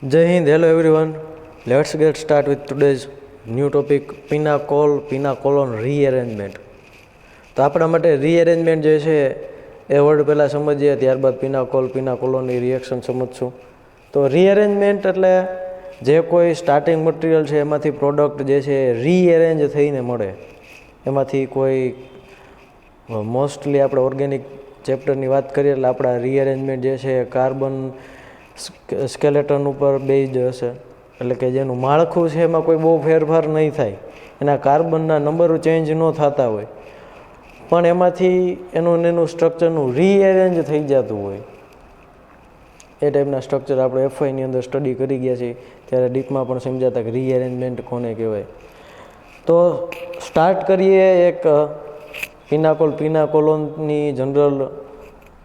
Jai Hind, hello everyone. Let's get start with today's new topic, pinacolon rearrangement. તો આપણા માટે રીએરેન્જમેન્ટ જે છે એ વર્ડ પહેલાં સમજીએ, ત્યારબાદ પિનાકોલની રિએક્શન સમજશું. તો રીએરેન્જમેન્ટ એટલે જે કોઈ સ્ટાર્ટિંગ મટીરિયલ છે એમાંથી પ્રોડક્ટ જે છે એ રીએરેન્જ થઈને મળે. એમાંથી કોઈ મોસ્ટલી આપણે ઓર્ગેનિક ચેપ્ટરની વાત કરીએ એટલે આપણા રીએરેન્જમેન્ટ જે છે કાર્બન સ્કેલેટન ઉપર બેઝડ હશે, એટલે કે જેનું માળખું છે એમાં કોઈ બહુ ફેરફાર નહીં થાય, એના કાર્બનના નંબરો ચેન્જ ન થતા હોય, પણ એમાંથી એનું સ્ટ્રક્ચરનું રીએરેન્જ થઈ જતું હોય. એ ટાઈપના સ્ટ્રક્ચર આપણે એફઆઈની અંદર સ્ટડી કરી ગયા છીએ, ત્યારે ડીપમાં પણ સમજાતા કે રીએરેન્જમેન્ટ કોને કહેવાય. તો સ્ટાર્ટ કરીએ એક પિનાકોલોનની જનરલ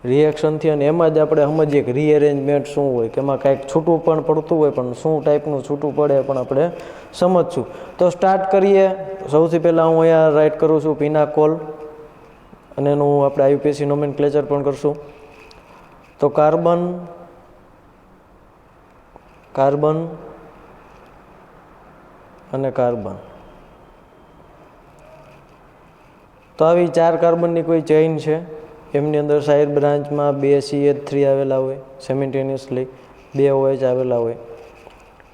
રિએક્શનથી, અને એમાં જ આપણે સમજીએ કે રીએરેન્જમેન્ટ શું હોય, કે એમાં કાંઈક છૂટું પણ પડતું હોય, પણ શું ટાઈપનું છૂટું પડે પણ આપણે સમજશું. તો સ્ટાર્ટ કરીએ. સૌથી પહેલાં હું અહીંયા રાઇટ કરું છું પિનાકોલ, અને એનું આપણે આઈયુપીએસસી નોમેનક્લેચર પણ કરશું. તો કાર્બન અને કાર્બન, તો આવી 4 કાર્બનની કોઈ ચેઇન છે. એમની અંદર સાઇડ બ્રાન્ચમાં 2 CH3 આવેલા હોય, સિમેન્ટેનિયસલી 2 OH આવેલા હોય.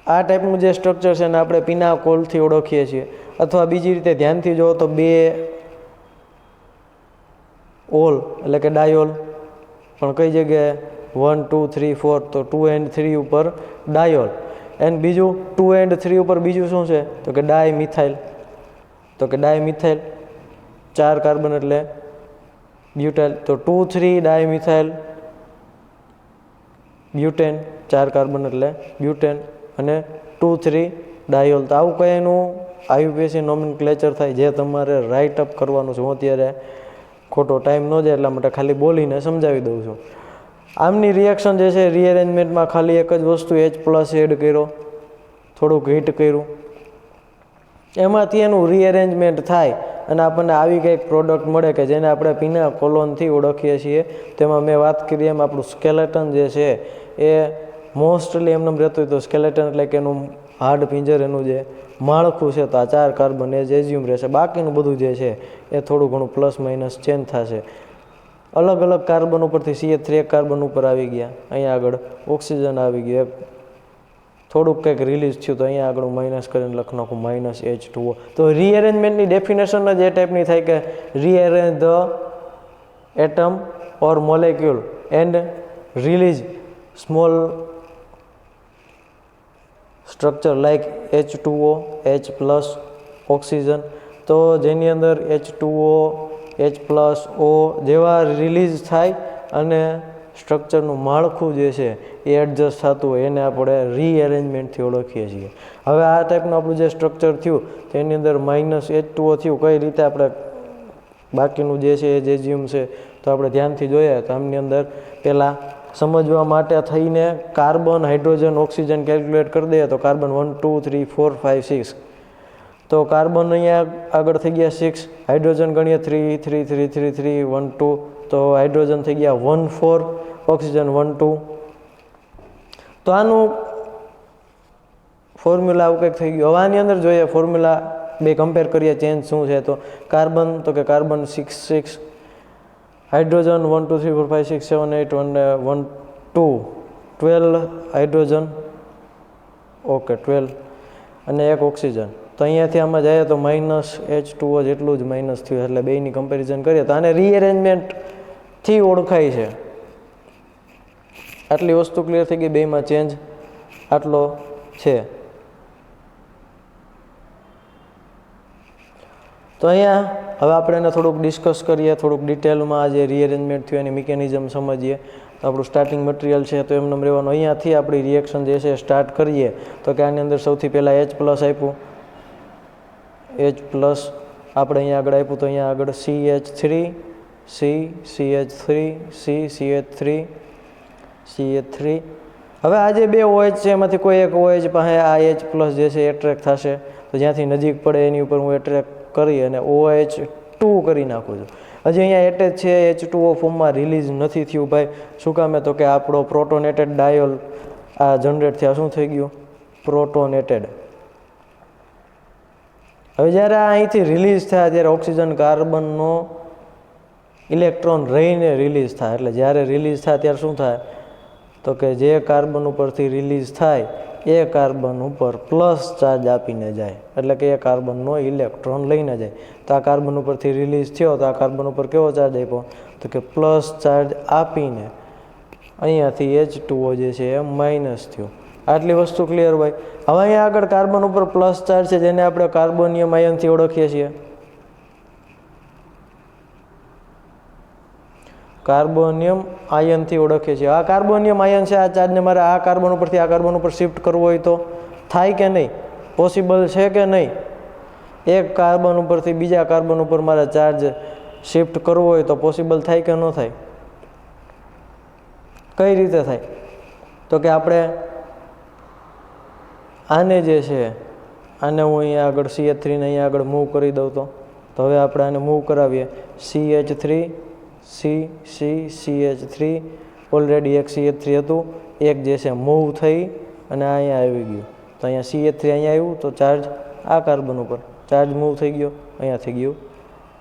આ ટાઈપનું જે સ્ટ્રક્ચર છે એને આપણે પિનાકોલથી ઓળખીએ છીએ. અથવા બીજી રીતે ધ્યાનથી જુઓ તો 2 ઓલ એટલે કે ડાયોલ, પણ કઈ જગ્યાએ 1 2 3 4, તો 2 and 3 ઉપર ડાયોલ. એન્ડ બીજું 2 and 3 ઉપર બીજું શું છે તો કે ડાયમિથાઇલ. તો કે ડાયમિથાઇલ 4 કાર્બન એટલે બ્યુટાઇલ, તો 2 3 ડાયમિથાઇલ બ્યુટેન, 4 કાર્બન એટલે બ્યુટેન, અને 2 3 ડાયોલ. તો આવું કંઈ એનું આઈયુપીએસસી નોમેનક્લેચર થાય, જે તમારે રાઇટ અપ કરવાનું છે. હું અત્યારે ખોટો ટાઈમ ન જાય એટલા માટે ખાલી બોલીને સમજાવી દઉં છું. આમની રિએક્શન જે છે રીએરેન્જમેન્ટમાં ખાલી એક જ વસ્તુ H+ એડ કર્યો, થોડુંક હીટ કર્યું, એમાંથી એનું રીએરેન્જમેન્ટ થાય અને આપણને આવી કંઈક પ્રોડક્ટ મળે કે જેને આપણે પિનાકોલોનથી ઓળખીએ છીએ. તેમાં મેં વાત કરી એમ આપણું સ્કેલેટન જે છે એ મોસ્ટલી એમને રહેતું હોય. તો સ્કેલેટન એટલે કે એનું હાડ પિંજર, એનું જે માળખું છે, તો આ 4 કાર્બન એ જ એઝ્યુમ રહેશે. બાકીનું બધું જે છે એ થોડું ઘણું પ્લસ માઇનસ ચેન્જ થશે. અલગ અલગ કાર્બન ઉપરથી CH3 એક કાર્બન ઉપર આવી ગયા, અહીંયા આગળ ઓક્સિજન આવી ગયું, થોડુંક કંઈક રિલીઝ થયું, તો અહીંયા આગળ માઇનસ કરીને લખ નાખું -H2O. તો રીએરેન્જમેન્ટની ડેફિનેશન જ એ ટાઈપની થાય કે રીએરેન્જ the atom or molecule and release small structure like H2O, H+, oxygen. તો જેની અંદર H2O, H+O જેવા રિલીઝ થાય અને સ્ટ્રક્ચરનું માળખું જે છે એ એડજસ્ટ થતું હોય, એને આપણે રીએરેન્જમેન્ટથી ઓળખીએ છીએ. હવે આ ટાઈપનું આપણું જે સ્ટ્રક્ચર થયું તેની અંદર -H2O થયું, કઈ રીતે આપણે બાકીનું જે છે એ જે એઝ્યુમ છે, તો આપણે ધ્યાનથી જોઈએ. તો આમની અંદર પહેલાં સમજવા માટે થઈને કાર્બન, હાઇડ્રોજન, ઓક્સિજન કેલ્ક્યુલેટ કરી દઈએ. તો કાર્બન 1 2 3 4 5 6, તો કાર્બન અહીંયા આગળ થઈ ગયા 6, હાઇડ્રોજન ગણીએ 3 3 3 3 3 1 2, તો હાઇડ્રોજન થઈ ગયા 1 4, ઓક્સિજન 1 2. તો આનું ફોર્મ્યુલા આવું કંઈક થઈ ગયું. હવે આની અંદર જોઈએ ફોર્મ્યુલા બે કમ્પેર કરીએ, ચેન્જ શું છે. તો કાર્બન, તો કે કાર્બન 6 6, હાઇડ્રોજન 1 2 3 4 5 6 7 8 1 2 12 હાઇડ્રોજન, ઓકે 12, અને એક ઓક્સિજન. તો અહીંયાથી આમાં જાય તો -H2O જેટલું જ માઇનસ થયું, એટલે બેયની કમ્પેરિઝન કરીએ તો આને રીએરેન્જમેન્ટથી ઓળખાય છે. આટલી વસ્તુ ક્લિયર થઈ ગઈ, બેયમાં ચેન્જ આટલો છે. તો અહીંયા હવે આપણે એને થોડુંક ડિસ્કસ કરીએ, થોડુંક ડિટેલમાં આ જે રીએરેન્જમેન્ટ થયું એની મિકેનિઝમ સમજીએ. તો આપણું સ્ટાર્ટિંગ મટીરિયલ છે તો એમને રહેવાનું. અહીંયાથી આપણી રિએક્શન જે છે સ્ટાર્ટ કરીએ. તો કે આની અંદર સૌથી પહેલાં H+ આપ્યું, H+ આપણે અહીંયા આગળ આપ્યું, તો અહીંયા આગળ CH3, C, CH3, C, CH3, CH3. હવે આ જે 2 OH છે એમાંથી કોઈ એક OH પાસે આ H+ જે છે એટ્રેક્ટ થશે, તો જ્યાંથી નજીક પડે એની ઉપર હું એટ્રેક્ટ કરી અને OH2 કરી નાખું છું. હજી અહીંયા એટેચ છે H2O ફોર્મમાં રિલીઝ નથી થયું ભાઈ. શું કામે? તો કે આપણો પ્રોટોનેટેડ ડાયોલ આ જનરેટ થયા, શું થઈ ગયું? પ્રોટોનેટેડ. હવે જ્યારે આ અહીંથી રિલીઝ થાય ત્યારે ઓક્સિજન કાર્બનનો ઇલેક્ટ્રોન રહીને રિલીઝ થાય. એટલે જ્યારે રિલીઝ થાય ત્યારે શું થાય? તો કે જે કાર્બન ઉપરથી રિલીઝ થાય એ કાર્બન ઉપર પ્લસ ચાર્જ આપીને જાય, એટલે કે એ કાર્બનનો ઇલેક્ટ્રોન લઈને જાય. તો આ કાર્બન ઉપરથી રિલીઝ થયો તો આ કાર્બન ઉપર કેવો ચાર્જ આપ્યો? તો કે પ્લસ ચાર્જ આપીને અહીંયાથી H2O જે છે એ માઇનસ થયું. આટલી વસ્તુ ક્લિયર ભાઈ? હવે અહીંયા આગળ કાર્બન ઉપર પ્લસ ચાર્જ છે જેને આપણે કાર્બોનિયમ આયનથી ઓળખીએ છીએ. કાર્બોનિયમ આયનથી ઓળખીએ છીએ. આ કાર્બોનિયમ આયન છે, આ ચાર્જને મારે આ કાર્બન ઉપરથી આ કાર્બન ઉપર શિફ્ટ કરવો હોય તો થાય કે નહીં? પોસિબલ છે કે નહીં? એક કાર્બન ઉપરથી બીજા કાર્બન ઉપર મારે ચાર્જ શિફ્ટ કરવો હોય તો પોસિબલ થાય કે ન થાય? કઈ રીતે થાય? તો કે આપણે આને જે છે આને હું અહીંયા આગળ CH3 ને અહીંયા આગળ મૂવ કરી દઉં તો હવે આપણે આને મૂવ કરાવીએ. CH3 CH3 ઓલરેડી એક CH3 હતું, એક જે છે મૂવ થઈ અને અહીંયા આવી ગયું. તો અહીંયા CH3 અહીંયા આવ્યું તો ચાર્જ આ કાર્બન ઉપર ચાર્જ મૂવ થઈ ગયો, અહીંયા થઈ ગયું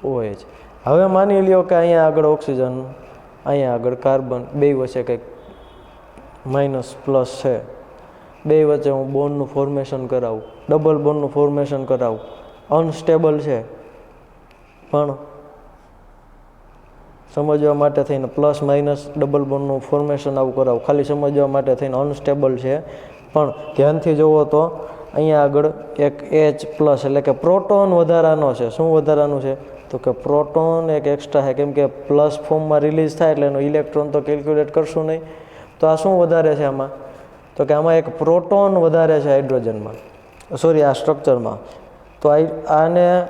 OH. હવે માની લ્યો કે અહીંયા આગળ ઓક્સિજન, અહીંયા આગળ કાર્બન, બે વચ્ચે કંઈક માઇનસ પ્લસ છે, બે વચ્ચે હું બોન્ડનું ફોર્મેશન કરાવું, ડબલ બોન્ડનું ફોર્મેશન કરાવું. અનસ્ટેબલ છે પણ સમજવા માટે થઈને પ્લસ માઇનસ ડબલ બોન્ડનું ફોર્મેશન આવું કરાવું, ખાલી સમજવા માટે થઈને અનસ્ટેબલ છે પણ ધ્યાનથી જુઓ તો અહીંયા આગળ એક H પ્લસ એટલે કે પ્રોટોન વધારાનો છે. શું વધારાનું છે? તો કે પ્રોટોન એક એક્સ્ટ્રા છે, કેમ કે પ્લસ ફોર્મમાં રિલીઝ થાય એટલે એનો ઇલેક્ટ્રોન તો કેલ્ક્યુલેટ કરશું નહીં. તો આ શું વધારે છે આમાં? તો કે આમાં એક પ્રોટોન વધારે છે હાઇડ્રોજનમાં, સોરી આ સ્ટ્રક્ચરમાં. તો આને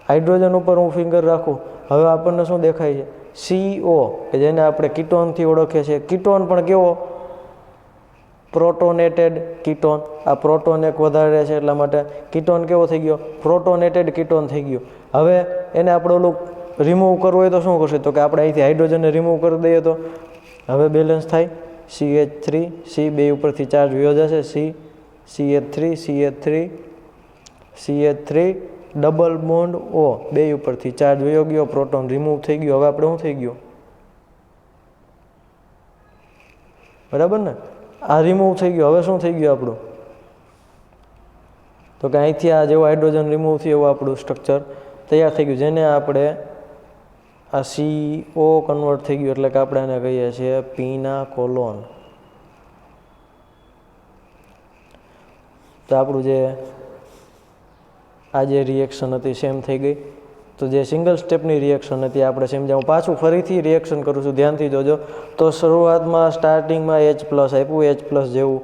હાઇડ્રોજન ઉપર હું ફિંગર રાખું, હવે આપણને શું દેખાય છે? CO કે જેને આપણે કીટોનથી ઓળખીએ છીએ. કીટોન પણ કેવો? પ્રોટોનેટેડ કીટોન. આ પ્રોટોન એક વધારે છે એટલા માટે કીટોન કેવો થઈ ગયો? પ્રોટોનેટેડ કીટોન થઈ ગયો. હવે એને આપણે ઓલું રિમૂવ કરવું હોય તો શું કરશે? તો કે આપણે અહીંથી હાઇડ્રોજનને રિમૂવ કરી દઈએ તો હવે બેલેન્સ થાય. CH3 C બે ઉપરથી ચાર્જ વયો જશે, CH3 ડબલ બોન્ડ O બે ઉપરથી ચાર્જ વયો ગયો, પ્રોટોન રિમૂવ થઈ ગયો. હવે આપણે શું થઈ ગયું? બરાબર ને? આ રિમૂવ થઈ ગયો. હવે શું થઈ ગયું આપણું? તો કે અહીંથી આ જેવો હાઇડ્રોજન રિમૂવ થયો એવું આપણું સ્ટ્રક્ચર તૈયાર થઈ ગયું, જેને આપણે આ CO કન્વર્ટ થઈ ગયું, એટલે કે આપણે એને કહીએ છીએ પીના કોલોન. તો આપણું જે આ જે રિએક્શન હતી સેમ થઈ ગઈ. તો જે સિંગલ સ્ટેપની રિએક્શન હતી આપણે સમજાવું. પાછું ફરીથી રિએક્શન કરું છું, ધ્યાનથી જોજો. તો શરૂઆતમાં સ્ટાર્ટિંગમાં H પ્લસ આપ્યું, H પ્લસ જેવું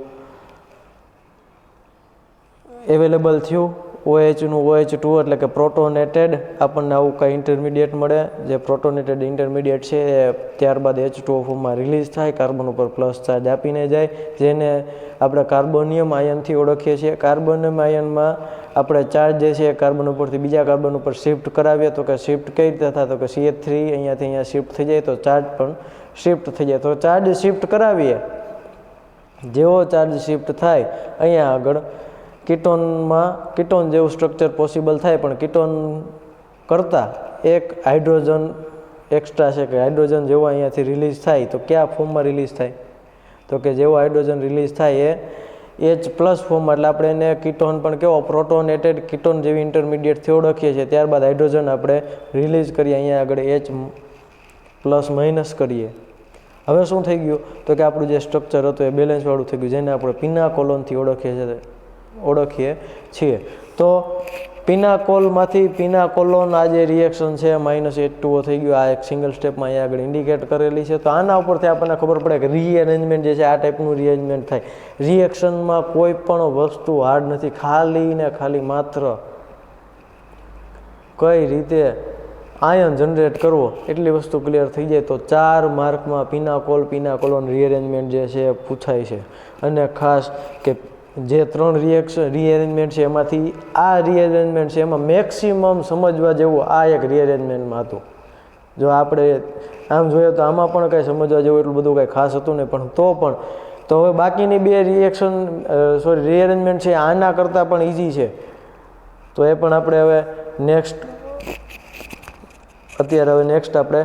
અવેલેબલ થયું, OH નું OH2 એટલે કે પ્રોટોનેટેડ. આપણને આવું કંઈ ઇન્ટરમીડિયેટ મળે, જે પ્રોટોનેટેડ ઇન્ટરમીડિયેટ છે એ ત્યારબાદ H2O ફોર્મમાં રિલીઝ થાય, કાર્બન ઉપર પ્લસ ચાર્જ આપીને જાય, જેને આપણે કાર્બોનિયમ આયનથી ઓળખીએ છીએ. કાર્બોનિયમ આયનમાં આપણે ચાર્જ જે છે એ કાર્બન ઉપરથી બીજા કાર્બન ઉપર શિફ્ટ કરાવીએ. તો કે શિફ્ટ કઈ રીતે થાય? તો કે CH3 અહીંયાથી અહીંયા શિફ્ટ થઈ જાય તો ચાર્જ પણ શિફ્ટ થઈ જાય. તો ચાર્જ શિફ્ટ કરાવીએ, જેવો ચાર્જ શિફ્ટ થાય અહીંયા આગળ કીટોનમાં કીટોન જેવું સ્ટ્રક્ચર પોસિબલ થાય, પણ કીટોન કરતાં એક હાઇડ્રોજન એક્સ્ટ્રા છે કે હાઇડ્રોજન જેવો અહીંયાથી રિલીઝ થાય તો કયા ફોર્મમાં રિલીઝ થાય? તો કે જેવો હાઇડ્રોજન રિલીઝ થાય એ H પ્લસ ફોર્મમાં. એટલે આપણે એને કીટોન પણ કેવો? પ્રોટોનેટેડ કીટોન જેવી ઇન્ટરમીડિયેટથી ઓળખીએ છીએ. ત્યારબાદ હાઇડ્રોજન આપણે રિલીઝ કરીએ, અહીંયા આગળ H પ્લસ માઇનસ કરીએ. હવે શું થઈ ગયું? તો કે આપણું જે સ્ટ્રક્ચર હતું એ બેલેન્સવાળું થઈ ગયું, જેને આપણે પીના કોલોનથી ઓળખીએ છીએ. તો પિનાકોલમાંથી પિનાકોલોન આ જે રિએક્શન છે -H2O થઈ ગયું. આ એક સિંગલ સ્ટેપમાં અહીંયા આગળ ઇન્ડિકેટ કરેલી છે. તો આના ઉપરથી આપણને ખબર પડે કે રીઅરેન્જમેન્ટ જે છે આ ટાઈપનું રીઅરેન્જમેન્ટ થાય. રિએક્શનમાં કોઈ પણ વસ્તુ હાર્ડ નથી, ખાલી ને ખાલી માત્ર કઈ રીતે આયન જનરેટ કરવો એટલી વસ્તુ ક્લિયર થઈ જાય તો 4 માર્કમાં પિનાકોલોન રીઅરેન્જમેન્ટ જે છે એ પૂછાય છે. અને ખાસ કે જે 3 રીઅરેન્જમેન્ટ છે એમાંથી આ રીઅરેન્જમેન્ટ છે એમાં મેક્સિમમ સમજવા જેવું આ એક રીઅરેન્જમેન્ટમાં હતું. જો આપણે આમ જોઈએ તો આમાં પણ કાંઈ સમજવા જેવું એટલું બધું કાંઈ ખાસ હતું નહીં, પણ તો પણ તો હવે બાકીની બે રીએરેન્જમેન્ટ છે આના કરતાં પણ ઇઝી છે, તો એ પણ આપણે હવે અત્યારે નેક્સ્ટ આપણે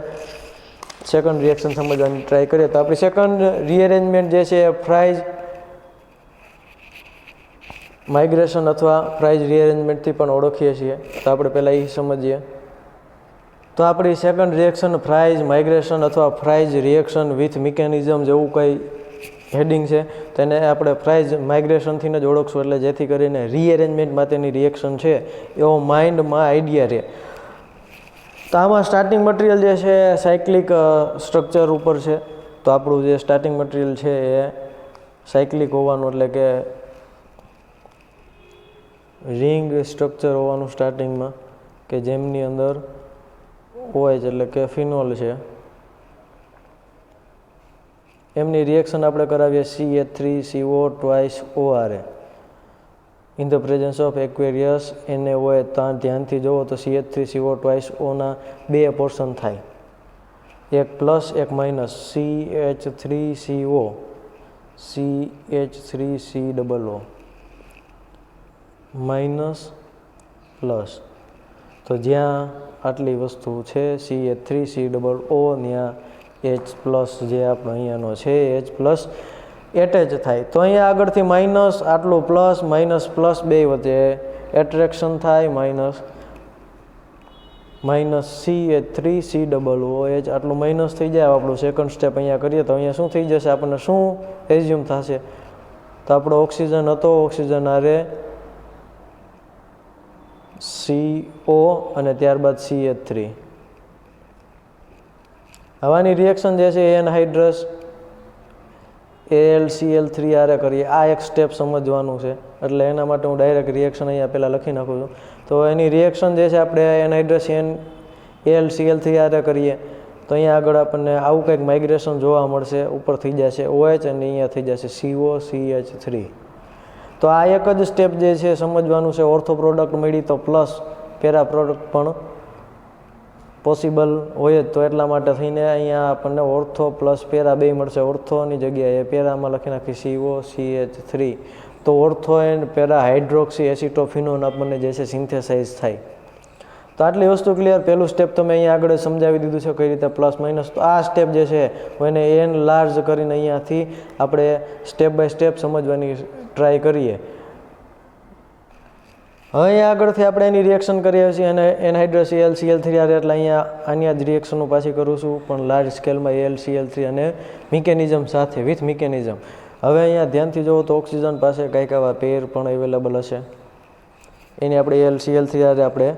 સેકન્ડ રિએક્શન સમજવાની ટ્રાય કરીએ. તો આપણી સેકન્ડ રીએરેન્જમેન્ટ જે છે એ ફ્રાઇઝ માઇગ્રેશન અથવા ફ્રાઇઝ રીએરેન્જમેન્ટથી પણ ઓળખીએ છીએ. તો આપણે પહેલાં એ સમજીએ. તો આપણી સેકન્ડ રિએક્શન ફ્રાઇઝ માઇગ્રેશન અથવા ફ્રાઇઝ રિએક્શન વિથ મિકેનિઝમ જેવું કંઈ હેડિંગ છે, તેને આપણે ફ્રાઇઝ માઇગ્રેશનથી જ ઓળખશું, એટલે જેથી કરીને રીએરેન્જમેન્ટ માટેની રિએક્શન છે એવો માઇન્ડમાં આઈડિયા રહે. તો આમાં સ્ટાર્ટિંગ મટીરિયલ જે છે સાયક્લિક સ્ટ્રક્ચર ઉપર છે. તો આપણું જે સ્ટાર્ટિંગ મટીરિયલ છે એ સાયક્લિક હોવાનું, એટલે કે રિંગ સ્ટ્રક્ચર હોવાનું સ્ટાર્ટિંગમાં, કે જેમની અંદર OH એટલે કે ફિનોલ છે, એમની રિએક્શન આપણે કરાવીએ CH3CO twice ORA in the presence of aqueous NaOH. ત્યાં ધ્યાનથી જુઓ તો CH3CO twice ઓના બે પોર્શન થાય, એક પ્લસ એક minus, CH3CO CH3COO minus plus. તો જ્યાં આટલી વસ્તુ છે CH3COO ત્યાં H પ્લસ જે આપણો અહીંયાનો છે H પ્લસ એટેચ થાય. તો અહીંયા આગળથી માઇનસ આટલું પ્લસ માઇનસ પ્લસ બે વચ્ચે એટ્રેક્શન થાય, માઇનસ CH3COOH આટલું માઇનસ થઈ જાય. આપણું સેકન્ડ સ્ટેપ અહીંયા કરીએ તો અહીંયા શું થઈ જશે, આપણને શું એઝ્યુમ થશે, તો આપણો ઓક્સિજન હતો, ઓક્સિજન આરે CO અને ત્યારબાદ CH3. હવાની રિએક્શન જે છે એનહાઇડ્રસ AlCl3 આરે કરીએ. આ એક સ્ટેપ સમજવાનું છે, એટલે એના માટે હું ડાયરેક્ટ રિએક્શન અહીંયા પહેલાં લખી નાખું છું. તો એની રિએક્શન જે છે આપણે એનહાઇડ્રસ AlCl3 આરે કરીએ તો અહીંયા આગળ આપણને આવું કંઈક માઇગ્રેશન જોવા મળશે. ઉપર થઈ જશે OH અને અહીંયા થઈ જશે COCH3. તો આ એક જ સ્ટેપ જે છે સમજવાનું છે. ઓર્થો પ્રોડક્ટ મળી તો પ્લસ પેરા પ્રોડક્ટ પણ પોસિબલ હોય જ, તો એટલા માટે થઈને અહીંયા આપણને ઓર્થો પ્લસ પેરા બે મળશે. ઓર્થોની જગ્યાએ પેરામાં લખી નાખી COCH3. તો ઓર્થો એન્ડ પેરા હાઇડ્રોક્સી એસિટોફિનોન આપણને જે છે સિન્થેસાઇઝ થાય. તો આટલી વસ્તુ ક્લિયર. પહેલું સ્ટેપ તમે અહીંયા આગળ સમજાવી દીધું છે કઈ રીતે પ્લસ માઇનસ. તો આ સ્ટેપ જે છે એને એન લાર્જ કરીને અહીંયાથી આપણે સ્ટેપ બાય સ્ટેપ સમજવાની ટ્રાય કરીએ. હવે અહીંયા આગળથી આપણે એની રિએક્શન કરીએ છીએ અને એનહાઇડ્રસ AlCl3 આરે, એટલે અહીંયા જ રિએક્શનનું પાછી કરું છું, પણ લાર્જ સ્કેલમાં AlCl3 અને મિકેનિઝમ સાથે, વિથ મિકેનિઝમ. હવે અહીંયા ધ્યાનથી જુઓ તો ઓક્સિજન પાસે કંઈક આવા પેર પણ અવેલેબલ હશે. એની આપણે AlCl3 આરે આપણે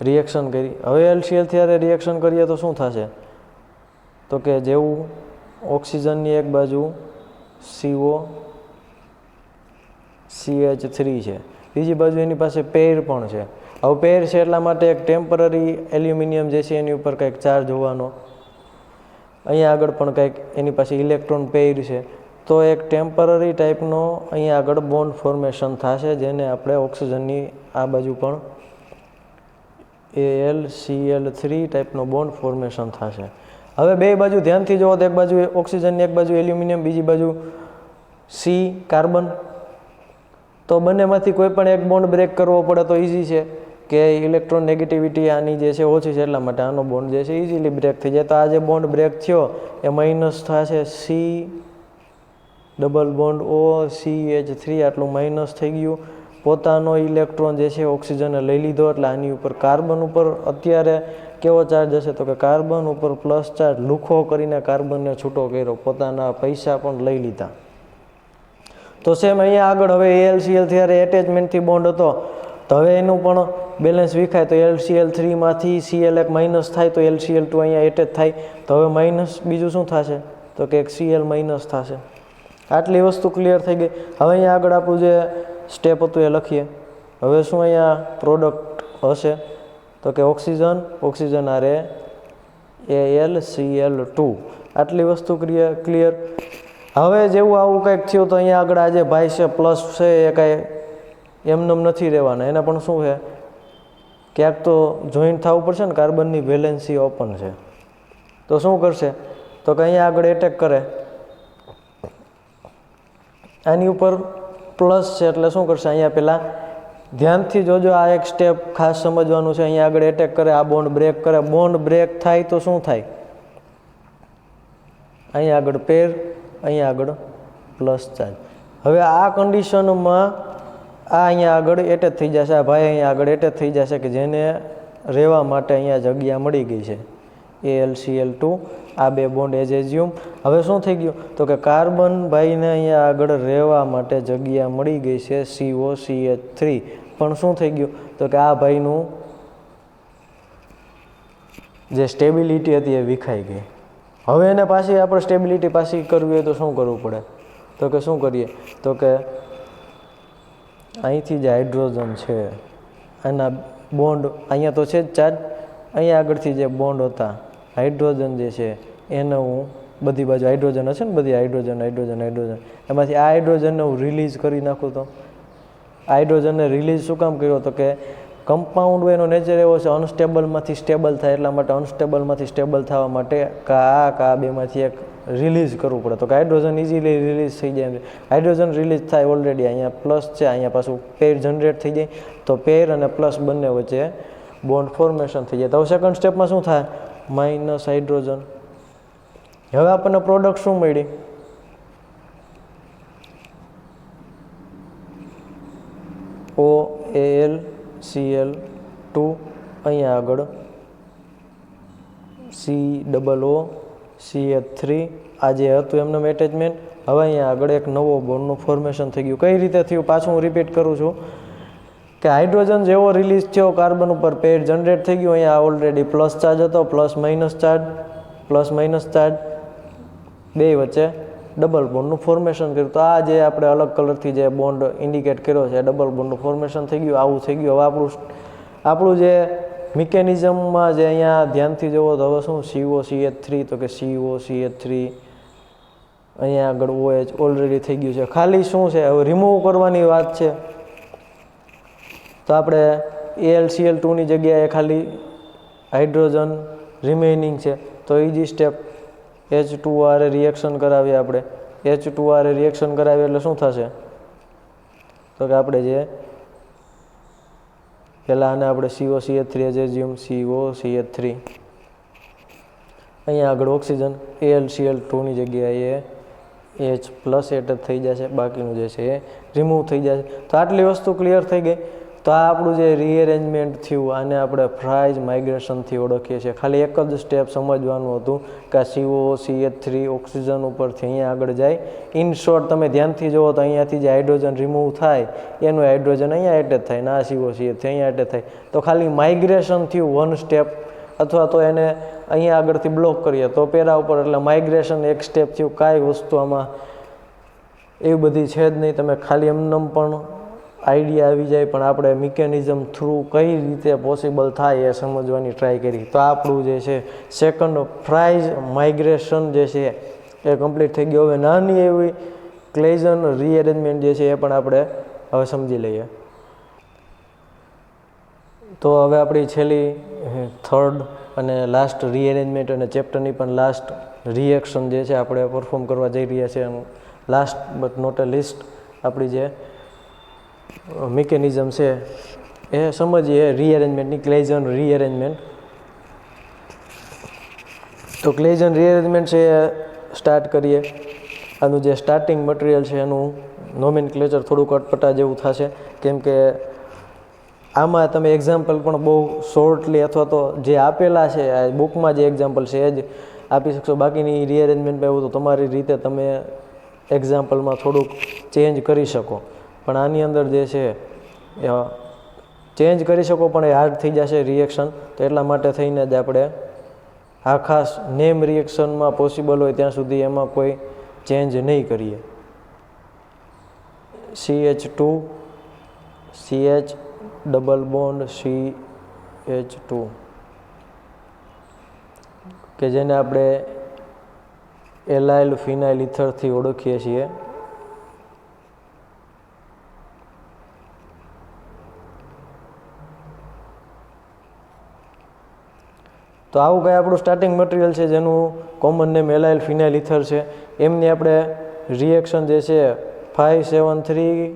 રિએક્શન કરી. હવે AlCl3 આરે રિએક્શન કરીએ તો શું થશે, તો કે જેવું ઓક્સિજનની એક બાજુ CO CH3 છે, બીજી બાજુ એની પાસે પેર પણ છે. હવે પેર છે એટલા માટે એક ટેમ્પરરી એલ્યુમિનિયમ જે છે એની ઉપર કંઈક ચાર્જ હોવાનો. અહીંયા આગળ પણ કંઈક એની પાસે ઇલેક્ટ્રોન પેર છે. તો એક ટેમ્પરરી ટાઈપનો અહીંયા આગળ બોન્ડ ફોર્મેશન થશે, જેને આપણે ઓક્સિજનની આ બાજુ પણ AlCl3 ટાઈપનો બોન્ડ ફોર્મેશન થશે. હવે બે બાજુ ધ્યાનથી જુઓ તો એક બાજુ ઓક્સિજનની એક બાજુ એલ્યુમિનિયમ, બીજી બાજુ કાર્બન. તો બંનેમાંથી કોઈ પણ એક બોન્ડ બ્રેક કરવો પડે તો ઇઝી છે, કે ઇલેક્ટ્રોન નેગેટિવિટી આની જે છે ઓછી છે એટલા માટે આનો બોન્ડ જે છે ઇઝીલી બ્રેક થઈ જાય. તો આ જે બોન્ડ બ્રેક થયો એ માઇનસ થશે, ડબલ બોન્ડ OCH3 આટલું માઇનસ થઈ ગયું. પોતાનો ઇલેક્ટ્રોન જે છે ઓક્સિજને લઈ લીધો, એટલે આની ઉપર કાર્બન ઉપર અત્યારે કેવો ચાર્જ હશે, તો કે કાર્બન ઉપર પ્લસ ચાર્જ લુખો કરીને કાર્બનને છૂટો કર્યો, પોતાના પૈસા પણ લઈ લીધા. તો સેમ અહીંયા આગળ હવે AlCl3 આરે એટેચમેન્ટથી બોન્ડ હતો, તો હવે એનું પણ બેલેન્સ વિખાય. તો AlCl3માંથી Cl એક માઇનસ થાય તો AlCl2 અહીંયા એટેચ થાય. તો હવે માઇનસ બીજું શું થશે, તો કે એક Cl માઇનસ થશે. આટલી વસ્તુ ક્લિયર થઈ ગઈ. હવે અહીંયા આગળ આપણું જે સ્ટેપ હતું એ લખીએ. હવે શું અહીંયા પ્રોડક્ટ હશે, તો કે ઓક્સિજન આરે AlCl2. આટલી વસ્તુ ક્લિયર. હવે જેવું આવું કંઈક થયું તો અહીંયા આગળ આ જે ભાઈ છે પ્લસ છે એ કાંઈ એમનેમ નથી રહેવાના, એને પણ શું છે ક્યાંક તો જોઈન્ટ થવું પડશે ને. કાર્બનની વેલેન્સી ઓપન છે, તો શું કરશે, તો કે અહીંયા આગળ એટેક કરે. આની ઉપર પ્લસ છે એટલે શું કરશે, અહીંયા પહેલાં ધ્યાનથી જોજો, આ એક સ્ટેપ ખાસ સમજવાનું છે. અહીંયા આગળ એટેક કરે, આ બોન્ડ બ્રેક કરે. બોન્ડ બ્રેક થાય તો શું થાય, અહીંયા આગળ પેર, અહીંયા આગળ પ્લસ ચાર્જ. હવે આ કન્ડિશનમાં આ અહીંયા આગળ એટેચ થઈ જશે, આ ભાઈ અહીંયા આગળ એટેચ થઈ જશે કે જેને રહેવા માટે અહીંયા જગ્યા મળી ગઈ છે, AlCl2. આ બે બોન્ડ એજ એઝ્યુમ. હવે શું થઈ ગયું તો કે કાર્બન ભાઈને અહીંયા આગળ રહેવા માટે જગ્યા મળી ગઈ છે, COCH3. પણ શું થઈ ગયું તો કે આ ભાઈનું જે સ્ટેબિલિટી હતી એ વિખાઈ ગઈ. હવે એને પાછી આપણે સ્ટેબિલિટી પાછી કરવી હોય તો શું કરવું પડે, તો કે શું કરીએ તો કે અહીંથી જે હાઇડ્રોજન છે એના બોન્ડ અહીંયા તો છે જ ચાર્જ, અહીંયા આગળથી જે બોન્ડ હતા હાઇડ્રોજન જે છે એને હું બધી બાજુ હાઇડ્રોજન હશે ને, બધી હાઇડ્રોજન હાઇડ્રોજન હાઇડ્રોજન, એમાંથી આ હાઇડ્રોજનને હું રિલીઝ કરી નાખું તો હાઇડ્રોજનને રિલીઝ શું કામ કર્યો તો કે કમ્પાઉન્ડ એનો નેચર એવો છે અનસ્ટેબલમાંથી સ્ટેબલ થાય, એટલા માટે અનસ્ટેબલમાંથી સ્ટેબલ થવા માટે કા બેમાંથી એક રિલીઝ કરવું પડે. તો કે હાઇડ્રોજન ઇઝીલી રિલીઝ થઈ જાય. હાઇડ્રોજન રિલીઝ થાય ઓલરેડી અહીંયા પ્લસ છે, અહીંયા પાછું પેર જનરેટ થઈ જાય, તો પેર અને પ્લસ બંને વચ્ચે બોન્ડ ફોર્મેશન થઈ જાય. તો સેકન્ડ સ્ટેપમાં શું થાય, માઇનસ હાઇડ્રોજન. હવે આપણને પ્રોડક્ટ શું મળી, OAlCl2, અહીંયા આગળ COOCH3. આ જે હતું એમનું એટેચમેન્ટ. હવે અહીંયા આગળ એક નવો બોન્ડનું ફોર્મેશન થઈ ગયું. કઈ રીતે થયું પાછું હું રિપીટ કરું છું કે હાઇડ્રોજન જેવો રિલીઝ થયો કાર્બન ઉપર પેર જનરેટ થઈ ગયું. અહીંયા ઓલરેડી પ્લસ ચાર્જ હતો, પ્લસ માઇનસ ચાર્જ બે વચ્ચે ડબલ બોન્ડનું ફોર્મેશન કર્યું. તો આ જે આપણે અલગ કલરથી જે બોન્ડ ઇન્ડિકેટ કર્યો છે ડબલ બોન્ડનું ફોર્મેશન થઈ ગયું. આવું થઈ ગયું. હવે આપણું જે મિકેનિઝમમાં જે અહીંયા ધ્યાનથી જુઓ તો હવે શું COCH3, તો કે COCH3 અહીંયા આગળ OH ઓલરેડી થઈ ગયું છે. ખાલી શું છે હવે રિમૂવ કરવાની વાત છે, તો આપણે AlCl2ની જગ્યાએ ખાલી હાઇડ્રોજન રિમેઇનિંગ છે, તો ઇઝી સ્ટેપ H2R રિએક્શન કરાવીએ આપણે. H2R રિએક્શન કરાવીએ એટલે શું થશે તો કે આપણે જે પહેલાં આને આપણે COCH3 એઝ્યુમ COCH3, અહીંયા આગળ ઓક્સિજન AlCl2ની જગ્યાએ H પ્લસ એટેચ થઈ જશે, બાકીનું જે છે એ રિમૂવ થઈ જશે. તો આટલી વસ્તુ ક્લિયર થઈ ગઈ. તો આ આપણું જે રીએરેન્જમેન્ટ થયું આને આપણે ફ્રાઇઝ માઇગ્રેશનથી ઓળખીએ છીએ. ખાલી એક જ સ્ટેપ સમજવાનું હતું કે આ COCH3 ઓક્સિજન ઉપરથી અહીંયા આગળ જાય. ઇન શોર્ટ તમે ધ્યાનથી જુઓ તો અહીંયાથી જે હાઇડ્રોજન રિમૂવ થાય એનું હાઇડ્રોજન અહીંયા એટેચ થાય, ના COCH3 અહીંયા એટેચ થાય. તો ખાલી માઇગ્રેશન થયું વન સ્ટેપ, અથવા તો એને અહીંયા આગળથી બ્લોક કરીએ તો પેરા ઉપર, એટલે માઇગ્રેશન એક સ્ટેપ થયું. કાંઈ વસ્તુ આમાં એવી બધી છે જ નહીં. તમે ખાલી એમનેમ પણ આઈડિયા આવી જાય, પણ આપણે મિકેનિઝમ થ્રુ કઈ રીતે પોસિબલ થાય એ સમજવાની ટ્રાય કરી. તો આપણું જે છે સેકન્ડ ફ્રાઇઝ માઇગ્રેશન જે છે એ કમ્પ્લીટ થઈ ગયું. હવે નાની એવી ક્લેઝન રીએરેન્જમેન્ટ જે છે એ પણ આપણે હવે સમજી લઈએ. તો હવે આપણી છેલ્લી થર્ડ અને લાસ્ટ રીએરેન્જમેન્ટ અને ચેપ્ટરની પણ લાસ્ટ રિએક્શન જે છે આપણે પરફોર્મ કરવા જઈ રહ્યા છીએ. લાસ્ટ બટ નોટ અ લિસ્ટ આપણી જે મિકેનિઝમ છે એ સમજીએ રીએરેન્જમેન્ટની, ક્લેઝન રીએરેન્જમેન્ટ. તો ક્લેઝન રીએરેન્જમેન્ટ છે એ સ્ટાર્ટ કરીએ. આનું જે સ્ટાર્ટિંગ મટીરિયલ છે એનું નોમેનક્લેચર થોડુંક અટપટા જેવું થશે, કેમ કે આમાં તમે એક્ઝામ્પલ પણ બહુ શોર્ટલી અથવા તો જે આપેલા છે આ બુકમાં જે એક્ઝામ્પલ છે એ જ આપી શકશો. બાકીની રીએરેન્જમેન્ટમાં એવું તો તમારી રીતે તમે એક્ઝામ્પલમાં થોડુંક ચેન્જ કરી શકો, પણ આની અંદર જે છે એ ચેન્જ કરી શકો પણ એ હાર્ડ થઈ જશે રિએક્શન. તો એટલા માટે થઈને જ આપણે આ ખાસ નેમ રિએક્શનમાં પોસિબલ હોય ત્યાં સુધી એમાં કોઈ ચેન્જ નહીં કરીએ. CH2 CH double bond CH2 કે જેને આપણે એલાઇલ ફિનાઇલ ઇથરથી ઓળખીએ છીએ. તો આવું કંઈ આપણું સ્ટાર્ટિંગ મટીરિયલ છે જેનું કોમન નેમ એલાઇલ ફિનાઇલ ઇથર છે. એમની આપણે રિએક્શન જે છે 573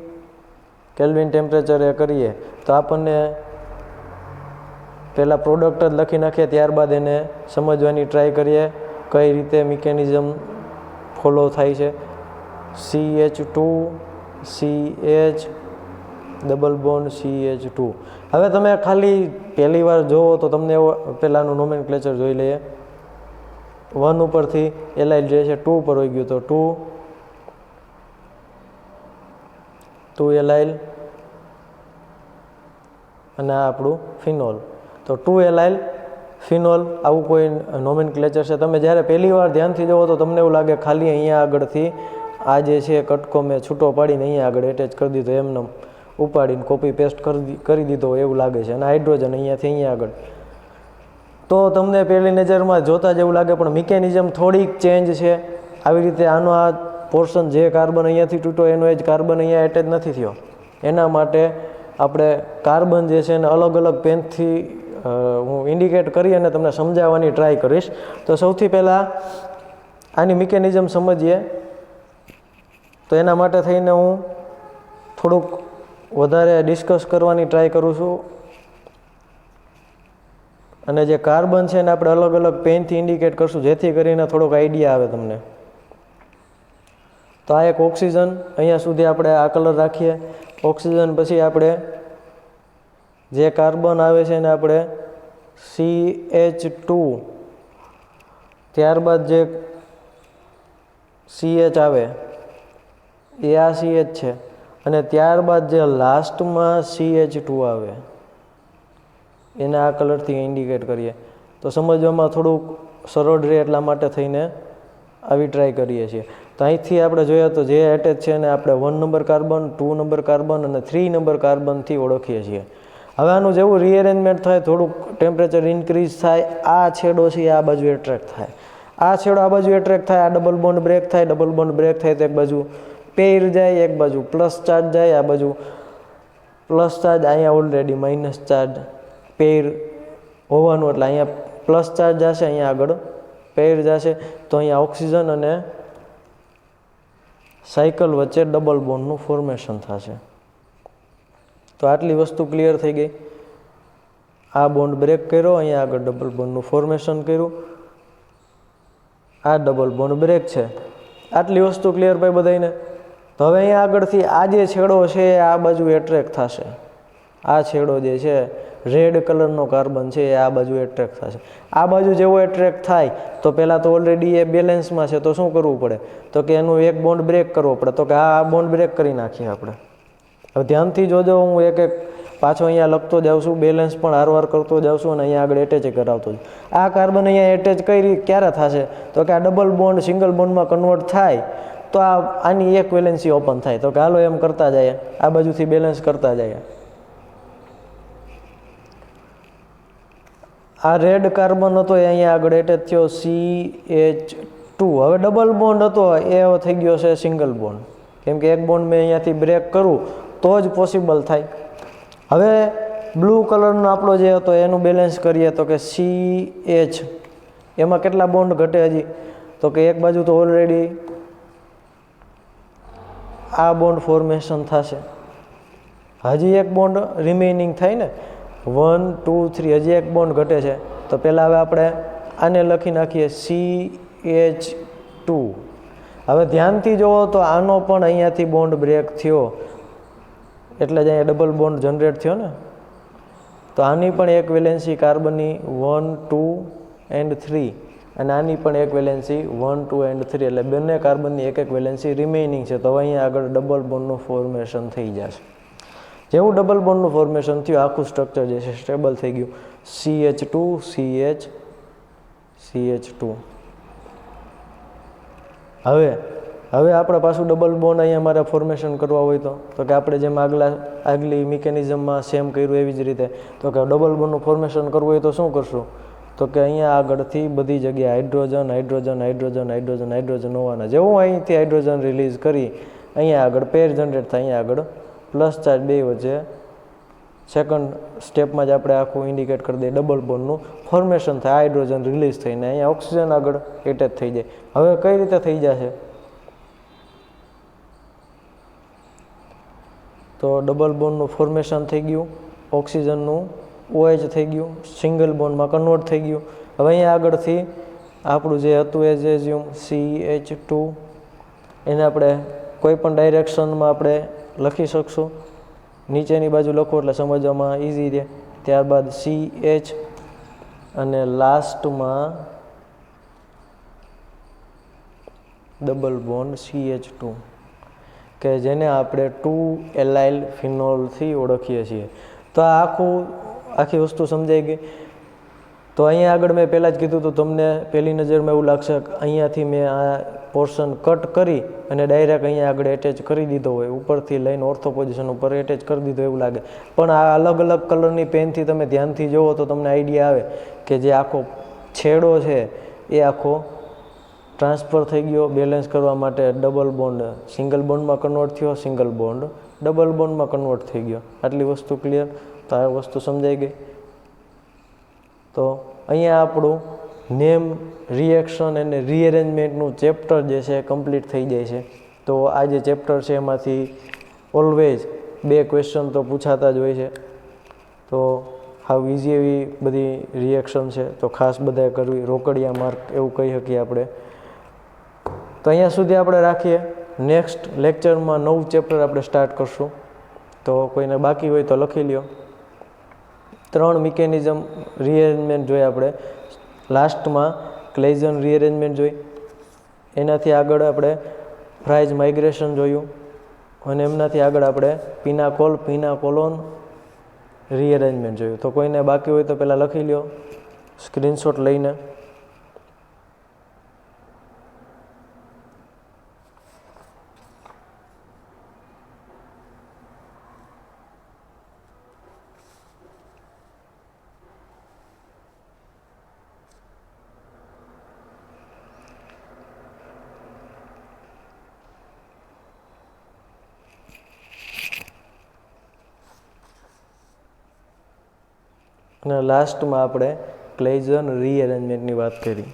કેલ્વિન ટેમ્પરેચરે કરીએ તો આપણને પહેલાં પ્રોડક્ટ જ લખી નાખીએ, ત્યારબાદ એને સમજવાની ટ્રાય કરીએ કઈ રીતે મિકેનિઝમ ફોલો થાય છે. CH2 CH double bond CH2. હવે તમે ખાલી પહેલી વાર જોવો તો તમને એવો પહેલાંનું નોમેનક્લેચર જોઈ લઈએ. 1 ઉપરથી એલાઇલ જે છે 2 ઉપર હોઈ ગયું તો 2 એલાઇલ અને આ આપણું ફિનોલ. તો 2 એલાઇલ ફિનોલ આવું કોઈ નોમેનક્લેચર છે. તમે જ્યારે પહેલી વાર ધ્યાનથી જોવો તો તમને એવું લાગે ખાલી અહીંયા આગળથી આ જે છે કટકો મેં છૂટો પાડીને અહીંયા આગળ એટેચ કરી દીધો, એમને ઉપાડીને કોપી પેસ્ટ કરી દીધો એવું લાગે છે. અને હાઇડ્રોજન અહીંયાથી અહીંયા આગળ, તો તમને પહેલી નજરમાં જોતાં જ એવું લાગે, પણ મિકેનિઝમ થોડીક ચેન્જ છે. આવી રીતે આનો આ પોર્શન જે કાર્બન અહીંયાથી તૂટ્યો એનો એ જ કાર્બન અહીંયા એટેચ નથી થયો. એના માટે આપણે કાર્બન જે છે એને અલગ અલગ પેનથી હું ઇન્ડિકેટ કરી અને તમને સમજાવવાની ટ્રાય કરીશ. તો સૌથી પહેલાં આની મિકેનિઝમ સમજીએ. તો એના માટે થઈને હું થોડુંક વધારે ડિસ્કસ કરવાની ટ્રાય કરું છું. અને જે કાર્બન છે એને આપણે અલગ અલગ પેનથી ઇન્ડિકેટ કરશું જેથી કરીને થોડોક આઈડિયા આવે તમને. તો આ એક ઓક્સિજન, અહીંયા સુધી આપણે આ કલર રાખીએ. ઓક્સિજન પછી આપણે જે કાર્બન આવે છે એને આપણે CH2, ત્યારબાદ જે CH આવે એ આ CH છે, અને ત્યારબાદ જે લાસ્ટમાં CH2 આવે એને આ કલરથી ઇન્ડિકેટ કરીએ તો સમજવામાં થોડુંક સરળ રહે, એટલા માટે થઈને આવી ટ્રાય કરીએ છીએ. તો અહીંથી આપણે જોઈએ તો જે એટેચ છે એને આપણે 1 નંબર કાર્બન, 2 નંબર કાર્બન અને 3 નંબર કાર્બનથી ઓળખીએ છીએ. હવે આનું જેવું રીએરેન્જમેન્ટ થાય, થોડુંક ટેમ્પરેચર ઇન્ક્રીઝ થાય, આ છેડો છે આ બાજુ એટ્રેક્ટ થાય, આ છેડો આ બાજુ એટ્રેક્ટ થાય, આ ડબલ બોન્ડ બ્રેક થાય, ડબલ બોન્ડ બ્રેક થાય તો એક બાજુ પેર જાય, એક બાજુ પ્લસ ચાર્જ જાય, આ બાજુ પ્લસ ચાર્જ, અહીંયા ઓલરેડી માઇનસ ચાર્જ પેર હોવાનું એટલે અહીંયા પ્લસ ચાર્જ જશે, અહીંયા આગળ પેર જશે. તો અહીંયા ઓક્સિજન અને સાયકલ વચ્ચે ડબલ બોન્ડનું ફોર્મેશન થશે. તો આટલી વસ્તુ ક્લિયર થઈ ગઈ. આ બોન્ડ બ્રેક કર્યો, અહીંયા આગળ ડબલ બોન્ડનું ફોર્મેશન કર્યું, આ ડબલ બોન્ડ બ્રેક છે. આટલી વસ્તુ ક્લિયર ભાઈ બધાને. તો હવે અહીંયા આગળથી આ જે છેડો છે આ બાજુ એટ્રેક્ટ થશે. આ છેડો જે છે રેડ કલરનો કાર્બન છે એ આ બાજુ એટ્રેક્ટ થશે. આ બાજુ જેવો એટ્રેક્ટ થાય તો પહેલાં તો ઓલરેડી એ બેલેન્સમાં છે, તો શું કરવું પડે? તો કે એનું એક બોન્ડ બ્રેક કરવો પડે. તો કે આ બોન્ડ બ્રેક કરી નાખીએ આપણે. હવે ધ્યાનથી જોજો, હું એક એક પાછો અહીંયા લખતો જાઉં છું, બેલેન્સ પણ હારવાર કરતો જાઉં છું અને અહીંયા આગળ એટેચ કરાવતો જ. આ કાર્બન અહીંયા એટેચ ક્યારે થશે? તો કે આ ડબલ બોન્ડ સિંગલ બોન્ડમાં કન્વર્ટ થાય તો આની એક વેલેન્સી ઓપન થાય. તો કે હાલો એમ કરતા જાય, આ બાજુથી બેલેન્સ કરતા જાય. આ રેડ કાર્બન હતો એ અહીંયા આગળ એટેચ થયો CH2. હવે ડબલ બોન્ડ હતો એ થઈ ગયો છે સિંગલ બોન્ડ, કેમ કે એક બોન્ડ મેં અહીંયાથી બ્રેક કરું તો જ પોસિબલ થાય. હવે બ્લુ કલરનો આપણો જે હતો એનું બેલેન્સ કરીએ તો કે CH, એમાં કેટલા બોન્ડ ઘટે હજી? તો કે એક બાજુ તો ઓલરેડી આ બોન્ડ ફોર્મેશન થશે, હજી એક બોન્ડ રિમેઇનિંગ થાય ને, 1 2 3, હજી એક બોન્ડ ઘટે છે. તો પહેલાં હવે આપણે આને લખી નાખીએ CH2. હવે ધ્યાનથી જુઓ તો આનો પણ અહીંયાથી બોન્ડ બ્રેક થયો એટલે જ અહીંયા ડબલ બોન્ડ જનરેટ થયો ને. તો આની પણ એક વેલેન્સી કાર્બનની 1 2 and 3 અને આની પણ એક વેલેન્સી 1 2 and 3, એટલે બંને કાર્બનની એક એક વેલેન્સી રિમેઇનિંગ છે. તો હવે અહીંયા આગળ ડબલ બોન્ડનું ફોર્મેશન થઈ જશે. જેવું ડબલ બોન્ડનું ફોર્મેશન થયું આખું સ્ટ્રક્ચર જે છે સ્ટેબલ થઈ ગયું. CH2 CH CH2. હવે આપણે પાછું ડબલ બોન્ડ અહીંયા મારે ફોર્મેશન કરવા હોય તો કે આપણે જેમ આગલી મિકેનિઝમમાં સેમ કર્યું એવી જ રીતે તો કે ડબલ બોન્ડનું ફોર્મેશન કરવું હોય તો શું કરશું? તો કે અહીંયા આગળથી બધી જગ્યાએ hydrogen hydrogen hydrogen hydrogen hydrogen હોવાના. જેવું અહીંથી હાઇડ્રોજન રિલીઝ કરી અહીંયા આગળ પેર જનરેટ થાય, અહીંયા આગળ પ્લસ ચાર્જ બે વચ્ચે સેકન્ડ સ્ટેપમાં જ આપણે આખું ઇન્ડિકેટ કરી દઈએ ડબલ બોન્ડનું ફોર્મેશન થાય, હાઇડ્રોજન રિલીઝ થઈને અહીંયા ઓક્સિજન આગળ એટેચ થઈ જાય. હવે કઈ રીતે થઈ જશે? તો ડબલ બોન્ડનું ફોર્મેશન થઈ ગયું, ઓક્સિજનનું OH થઈ ગયું, સિંગલ બોન્ડમાં કન્વર્ટ થઈ ગયું. હવે અહીંયા આગળથી આપણું જે હતું એ જે CH2 એને આપણે કોઈ પણ ડાયરેક્શનમાં આપણે લખી શકશું. નીચેની બાજુ લખો એટલે સમજવામાં ઇઝી રહે. ત્યારબાદ CH અને લાસ્ટમાં ડબલ બોન્ડ CH2 કે જેને આપણે 2 એલાઇલ ફિનોલથી ઓળખીએ છીએ. તો આ આખી વસ્તુ સમજાઈ ગઈ. તો અહીંયા આગળ મેં પહેલાં જ કીધું હતું, તમને પહેલી નજરમાં એવું લાગશે કે અહીંયાથી મેં આ પોર્શન કટ કરી અને ડાયરેક્ટ અહીંયા આગળ એટેચ કરી દીધો હોય, ઉપરથી લઈને ઓર્થો પોઝિશન ઉપર એટેચ કરી દીધો એવું લાગે. પણ આ અલગ અલગ કલરની પેનથી તમે ધ્યાનથી જુઓ તો તમને આઈડિયા આવે કે જે આખો છેડો છે એ આખો ટ્રાન્સફર થઈ ગયો. બેલેન્સ કરવા માટે ડબલ બોન્ડ સિંગલ બોન્ડમાં કન્વર્ટ થયો, સિંગલ બોન્ડ ડબલ બોન્ડમાં કન્વર્ટ થઈ ગયો. આટલી વસ્તુ ક્લિયર? તો આ વસ્તુ સમજાઈ ગઈ. તો અહીંયા આપણું નેમ, રિએક્શન અને રીએરેન્જમેન્ટનું ચેપ્ટર જે છે એ કમ્પ્લીટ થઈ જાય છે. તો આ જે ચેપ્ટર છે એમાંથી ઓલવેઝ 2 ક્વેશ્ચન તો પૂછાતા જ હોય છે. તો હાવ ઇઝી એવી બધી રિએક્શન છે, તો ખાસ બધાએ કરવી. રોકડિયા માર્ક એવું કહી શકીએ આપણે. તો અહીંયા સુધી આપણે રાખીએ. નેક્સ્ટ લેક્ચરમાં નવું ચેપ્ટર આપણે સ્ટાર્ટ કરશું. તો કોઈને બાકી હોય તો લખી લ્યો. 3 મિકેનિઝમ રીએરેન્જમેન્ટ જોઈ આપણે. લાસ્ટમાં ક્લેઇઝન રીએરેન્જમેન્ટ જોઈ, એનાથી આગળ આપણે ફ્રાઇઝ માઇગ્રેશન જોયું, અને એમનાથી આગળ આપણે પિનાકોલોન રીએરેન્જમેન્ટ જોયું. તો કોઈને બાકી હોય તો પહેલાં લખી લ્યો સ્ક્રીનશોટ લઈને. અને લાસ્ટમાં આપણે ક્લેઇઝન રીએરેન્જમેન્ટની વાત કરી.